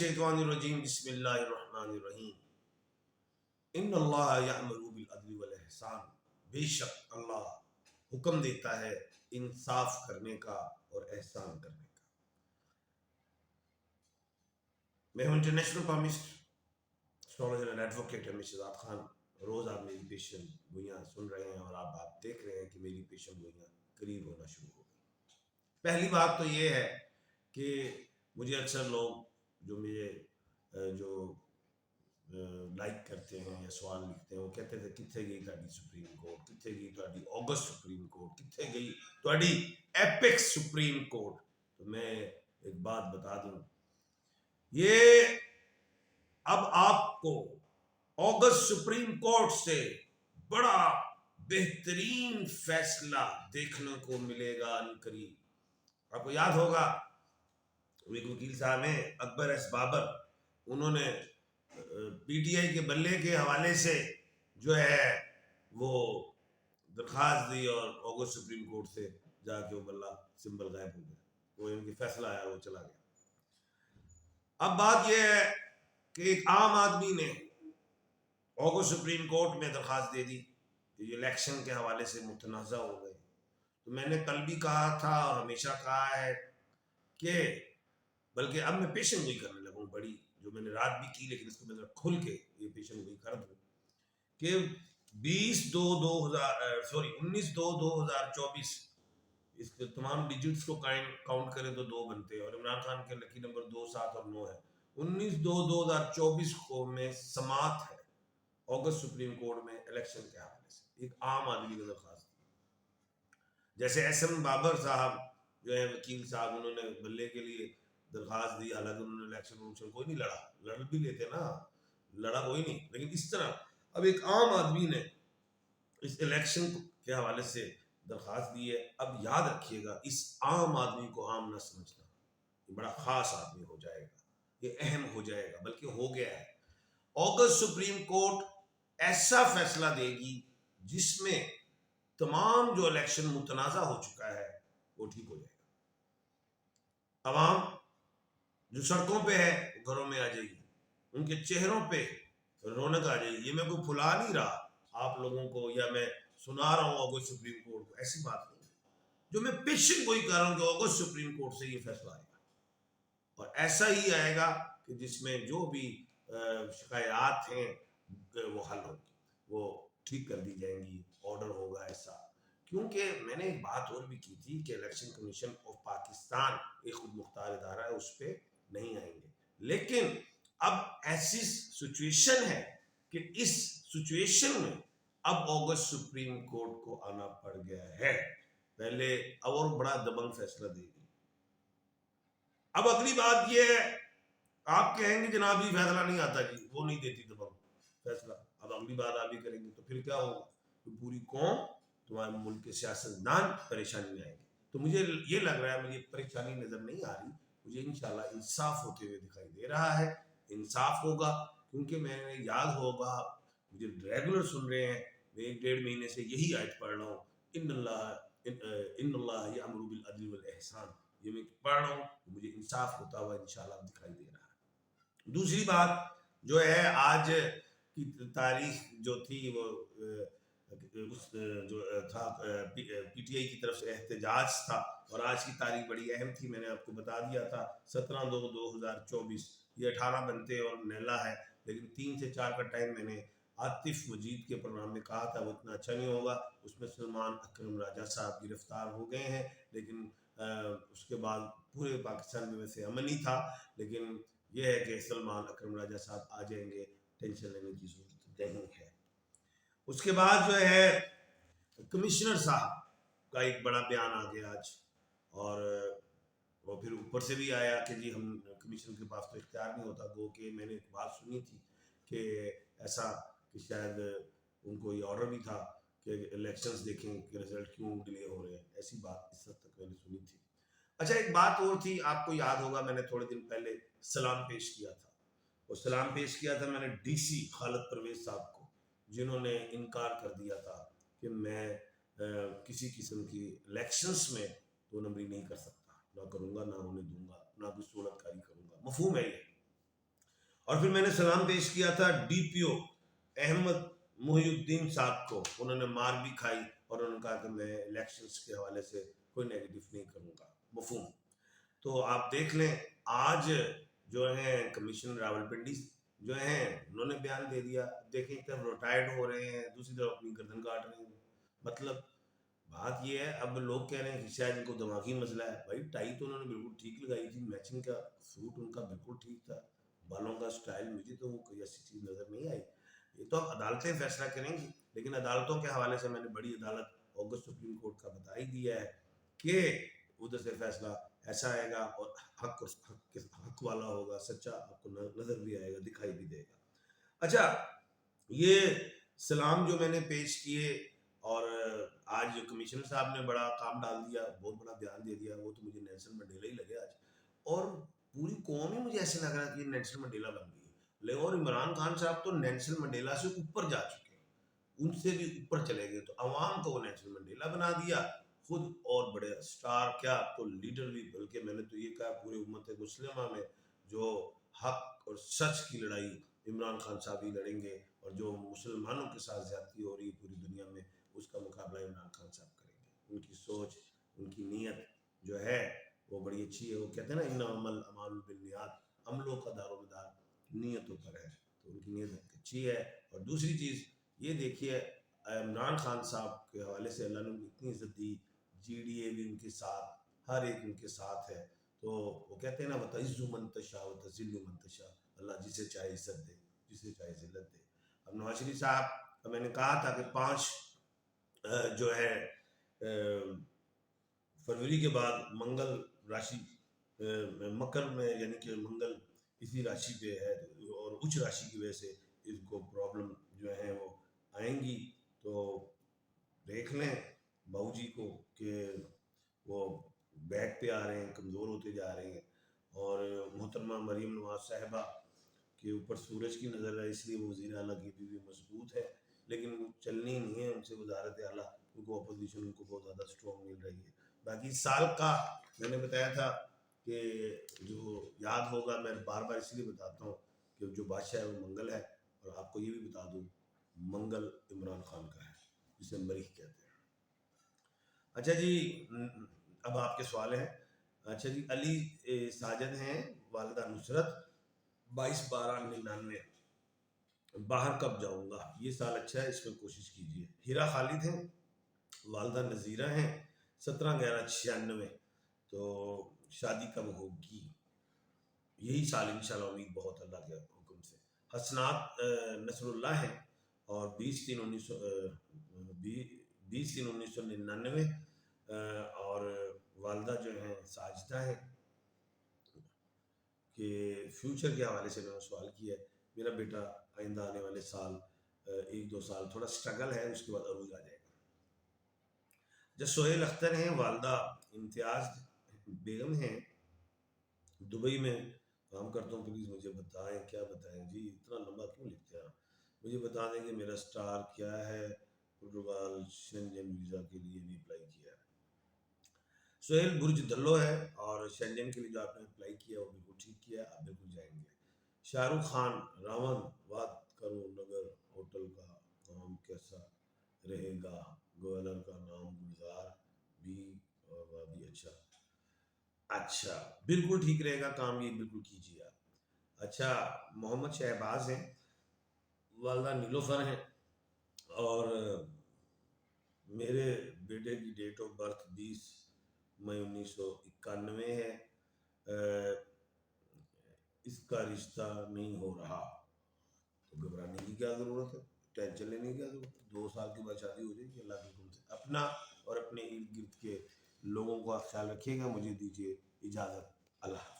الشیطان الرجیم بسم اللہ الرحمن الرحیم ان اللہ یأمر بالعدل والاحسان، بے شک اللہ حکم دیتا ہے انصاف کرنے کا اور احسان کرنے کا۔ میں ہوں international palmist astrologer and advocate Amir Shahzad Khan. روز آپ میری پیشن گوئیاں سن رہے ہیں اور آپ دیکھ رہے ہیں کہ میری پیشن گوئیاں قریب ہونا شروع ہو گئی۔ پہلی بات تو یہ ہے کہ مجھے اکثر لوگ جو لائک کرتے ہیں یا سوال لکھتے ہیں وہ کہتے تھے کتنے گئی تھوڑی سپریم کورٹ، کتنے گئی تھوڑی آگسٹ سپریم کورٹ، کتنے گئی تھوڑی ایپیکس سپریم کورٹ۔ تو میں ایک بات بتا دوں، یہ اب آپ کو آگسٹ سپریم کورٹ سے بڑا بہترین فیصلہ دیکھنے کو ملے گا عنقریب۔ آپ کو یاد ہوگا ایک وکیل صاحب ہیں اکبر ایس بابر، انہوں نے پی ٹی آئی کے بلے کے حوالے سے جو ہے وہ درخواست دی اور آگسٹ سپریم کورٹ سے جا کے وہ بلہ سمبل غائب ہو گیا، وہ ان کی فیصلہ آیا وہ چلا گیا۔ اب بات یہ ہے کہ ایک عام آدمی نے آگسٹ سپریم کورٹ میں درخواست دے دی کہ یہ الیکشن کے حوالے سے متنازع ہو گئے۔ تو میں نے کل بھی کہا تھا اور ہمیشہ کہا ہے کہ بلکہ اب میں پیشن گوئی کرنے لگوں بڑی، جو میں نے رات بھی کی لیکن اس کو میں کھل کے یہ پیشن گوئی کر دوں کہ 19/2/2024 اس کے تمام ڈیجٹس کو کاؤنٹ کریں تو 2 بنتے ہیں اور عمران خان کے لکی نمبر 2، 7 اور 9 ہے۔ 19/2/2024 کو میں سماعت ہے آگسٹ سپریم کورٹ میں الیکشن کے حوالے سے۔ ایک عام آدمی نے درخواست دی، جیسے ایس ایم بابر صاحب جو ہے وکیل صاحب، انہوں نے بلے کے لیے درخواست دی، حالانکہ انہوں نے الیکشن کوئی نہیں لڑا بھی لیتے نا، لڑا کوئی نہیں، لیکن اس طرح اب ایک عام آدمی نے اس الیکشن کے حوالے سے درخواست دی ہے۔ اب یاد رکھیے گا، اس عام آدمی کو عام نہ سمجھنا، یہ بڑا خاص آدمی ہو جائے گا، یہ اہم ہو جائے گا، بلکہ ہو گیا ہے۔ آگسٹ سپریم کورٹ ایسا فیصلہ دے گی جس میں تمام جو الیکشن متنازع ہو چکا ہے وہ ٹھیک ہو جائے گا۔ عوام جو سڑکوں پہ ہے وہ گھروں میں آ جائے گی، ان کے چہروں پہ رونق آ جائے گی۔ یہ میں کوئی پھلا نہیں رہا آپ لوگوں کو یا میں سنا رہا ہوں آگسٹ سپریم کورٹ کو، ایسی بات نہیں ہے۔ جو میں پیشن گوئی کر رہا ہوں کہ آگسٹ سپریم کورٹ سے یہ فیصلہ آئے گا اور ایسا ہی آئے گا کہ جس میں جو بھی شکایات ہیں وہ حل ہوگی، وہ ٹھیک کر دی جائیں گی، آرڈر ہوگا ایسا۔ کیونکہ میں نے ایک بات اور بھی کی تھی کہ الیکشن کمیشن آف پاکستان ایک خود مختار ادارہ ہے، اس پہ نہیں آئیں گے، لیکن اب ایسی سچویشن ہے کہ اس سچویشن میں اب آگسٹ سپریم کورٹ کو آنا پڑ گیا ہے۔ پہلے اور بڑا دبنگ فیصلہ دے گی۔ اب اگلی بات یہ ہے، آپ کہیں گے جناب یہ فیصلہ نہیں آتا جی، وہ نہیں دیتی دبنگ فیصلہ۔ اب اگلی بات آپ ہی کریں گے تو پھر کیا ہوگا؟ تو پوری قوم، تمہارے ملک کے سیاستدان پریشانی میں آئیں گے۔ تو مجھے یہ لگ رہا ہے، مجھے پریشانی نظر نہیں آ رہی، مجھے انشاءاللہ انصاف ہوتے ہوئے دکھائی دے رہا ہے۔ انصاف ہوگا کیونکہ میں نے یاد ہوگا، مجھے ریگولر سن رہے ہیں، میں 1-1.5 مہینے سے یہی آیت پڑھ رہا ہوں، ان اللہ یأمر بالعدل والاحسان، یہ میں پڑھ رہا ہوں، مجھے انصاف ہوتا ہوا انشاءاللہ دکھائی دے رہا ہے۔ دوسری بات جو ہے، آج کی تاریخ جو تھی وہ جو تھا پی ٹی آئی کی طرف سے احتجاج تھا، اور آج کی تاریخ بڑی اہم تھی، میں نے آپ کو بتا دیا تھا 17/2/2024، یہ 18 بنتے اور نیلا ہے، لیکن 3 سے 4 کا ٹائم میں نے عاطف مجید کے پروگرام میں کہا تھا، وہ اتنا اچھا نہیں ہوگا۔ اس میں سلمان اکرم راجہ صاحب گرفتار ہو گئے ہیں، لیکن اس کے بعد پورے پاکستان میں ویسے امن ہی تھا، لیکن یہ ہے کہ سلمان اکرم راجہ صاحب آ جائیں گے، ٹینشن لینے کی ضرورت نہیں ہے۔ اس کے بعد جو ہے کمشنر صاحب کا ایک بڑا بیان آ گیا آج، اور وہ پھر اوپر سے بھی آیا کہ جی ہم کمیشن کے پاس تو اختیار نہیں ہوتا۔ گو کہ میں نے ایک بات سنی تھی کہ ایسا کہ شاید ان کو یہ آرڈر بھی تھا کہ الیکشنز دیکھیں کہ رزلٹ کیوں ڈیلے ہو رہے ہیں، ایسی بات اس حد تک میں نے سنی تھی۔ اچھا، ایک بات اور تھی، آپ کو یاد ہوگا میں نے تھوڑے دن پہلے سلام پیش کیا تھا، اور سلام پیش کیا تھا میں نے ڈی سی خالد پرویز صاحب کو، جنہوں نے انکار کر دیا تھا کہ میں کسی قسم کی الیکشنز میں 2 نمبری نہیں کر سکتا، نہ کروں گا، نہ ہونے دوں گا، نہ کوئی صورت کاری کروں گا۔ مفہوم ہے یہ، اور پھر میں نے سلام پیش کیا تھا DPO احمد محی الدین صاحب کو، انہوں نے مار بھی کھائی اور انہوں نے کہا کہ میں الیکشنز کے حوالے سے کوئی نیگیٹو نہیں کروں گا، مفہوم۔ تو آپ دیکھ لیں آج جو ہیں کمشنر راولپنڈی جو ہیں انہوں نے بیان دے دیا، دیکھیں ایک طرف ریٹائرڈ ہو رہے ہیں، دوسری طرف اپنی گردن کاٹ رہے ہیں۔ مطلب بات یہ ہے، اب لوگ کہہ رہے ہیں کہ شاید ان کو دماغی مسئلہ ہے، بھائی ٹائی تو انہوں نے بالکل ٹھیک لگائی تھی، میچنگ کا سوٹ ان کا بالکل ٹھیک تھا، بالوں کا سٹائل، مجھے تو وہ کوئی ایسی چیز نظر نہیں آئی۔ یہ تو اب عدالتیں فیصلہ کریں گی، لیکن عدالتوں کے حوالے سے میں نے بڑی عدالت آگسٹ سپریم کورٹ کا بتا ہی دیا ہے کہ ادھر سے فیصلہ ایسا آئے گا اور حق والا ہوگا، سچا آپ کو نظر بھی آئے گا، دکھائی بھی دے گا۔ اچھا، یہ سلام جو میں نے پیش کیے، اور آج جو کمشنر صاحب نے بڑا کام ڈال دیا، بہت بڑا بیان دے دیا، وہ تو مجھے نیلسن منڈیلا ہی لگے آج، اور پوری قوم ہی مجھے ایسے لگ رہا ہے کہ یہ نیلسن منڈیلا بن گئی ہے، اور عمران خان صاحب تو نیلسن منڈیلا سے اوپر جا چکے ہیں، ان سے بھی اوپر چلے گئے، تو عوام کو وہ نیلسن منڈیلا بنا دیا، خود اور بڑے سٹار کیا تو لیڈر بھی، بلکہ میں نے تو یہ کہا پورے امت مسلمہ میں جو حق اور سچ کی لڑائی عمران خان صاحب ہی لڑیں گے، اور جو مسلمانوں کے ساتھ زیادتی ہو رہی ہے پوری دنیا میں اس کا مقابلہ عمران خان صاحب کریں گے۔ ان کی سوچ، ان کی نیت جو ہے وہ بڑی اچھی ہے، وہ کہتے ہیں نا انما الاعمال بالنیات، عملوں کا دار و مدار نیتوں پر ہے، تو ان کی نیت اچھی ہے۔ اور دوسری چیز یہ دیکھیے عمران خان صاحب کے حوالے سے اللہ نے ان کو اتنی عزت دی، GDA بھی ان کے ساتھ، ہر ایک ان کے ساتھ ہے، تو وہ کہتے ہیں نا وَتَعِزُّ مَن تَشَاءُ وَتُذِلُّ مَن تَشَاءُ، اللہ جسے چاہے عزت دے، جسے چاہے ذلت دے۔ اب نواز شریف صاحب میں نے کہا تھا کہ 5 جو ہے فروری کے بعد منگل راشی مکر میں، یعنی کہ منگل اسی راشی پہ ہے، اور اچ راشی کی وجہ سے اس کو پرابلم جو ہیں وہ آئیں گی، تو دیکھ لیں بہو جی کو کہ وہ بیک پہ آ رہے ہیں، کمزور ہوتے جا رہے ہیں، اور محترمہ مریم نواز صاحبہ کے اوپر سورج کی نظر ہے، اس لیے وہ وزیر اعلیٰ کی بھی مضبوط ہے، لیکن وہ چلنی نہیں ہے ان سے وزارت اعلیٰ، ان کو اپوزیشن ان کو بہت زیادہ اسٹرانگ مل رہی ہے۔ باقی سال کا میں نے بتایا تھا کہ جو یاد ہوگا، میں بار بار اس لیے بتاتا ہوں کہ جو بادشاہ ہے وہ منگل ہے، اور آپ کو یہ بھی بتا دوں منگل عمران خان کا ہے، جسے مریخ کہتے ہیں۔ اچھا جی، اب آپ کے سوال ہیں۔ اچھا جی، علی ساجد ہیں، والدہ نصرت، 22/12/99، باہر کب جاؤں گا، یہ سال اچھا ہے، اس میں کوشش کیجیے۔ ہیرا خالد ہیں، والدہ نذیرہ ہیں، 17/11/96، تو شادی کب ہوگی، یہی سال انشاءاللہ، امید بہت اللہ کے حکم سے۔ حسنات نصر اللہ ہیں، اور 20/3/1999، اور والدہ جو ہیں ساجدہ ہیں۔ کہ فیوچر کے حوالے سے میں نے سوال کیا ہے، میرا بیٹا آئندہ آنے والے سال 1-2 سال تھوڑا سٹرگل ہے، اس کے بعد عروج آ جائے گا۔ جب سہیل اختر ہیں، والدہ امتیاز بیگم ہیں، دبئی میں کام کرتا ہوں، پلیز مجھے بتائیں، کیا بتائیں جی، اتنا لمبا کیوں لکھتے ہیں آپ، مجھے بتا دیں کہ میرا سٹار کیا ہے، پرتگال شینجن ویزا کے لیے بھی اپلائی کیا ہے۔ سہیل برج دلو ہے، اور شینجن کے لیے جو آپ نے اپلائی کیا وہ بالکل ٹھیک کیا، آپ بالکل جائیں گے۔ شاہ رخ خان، راون، بات کرو نگر ہوٹل کا کام کیسا رہے گا، گورنر کا نام گلزار بھی، اور وہ بھی اچھا بالکل ٹھیک رہے گا کام، یہ بالکل کیجیے آپ۔ اچھا، محمد شہباز ہیں، والدہ نیلوفر ہیں، اور میرے بیٹے کی ڈیٹ آف برتھ 20 مئی 1991 ہے، اس کا رشتہ نہیں ہو رہا، تو گھبرانے کی کیا ضرورت ہے، ٹینشن لینے کی کیا ضرورت ہے، 2 سال کے بعد شادی ہو جائے گی، اللہ کے حکم سے۔ اپنا اور اپنے ارد گرد کے لوگوں کا خیال رکھیے گا، مجھے دیجیے اجازت، اللہ حافظ۔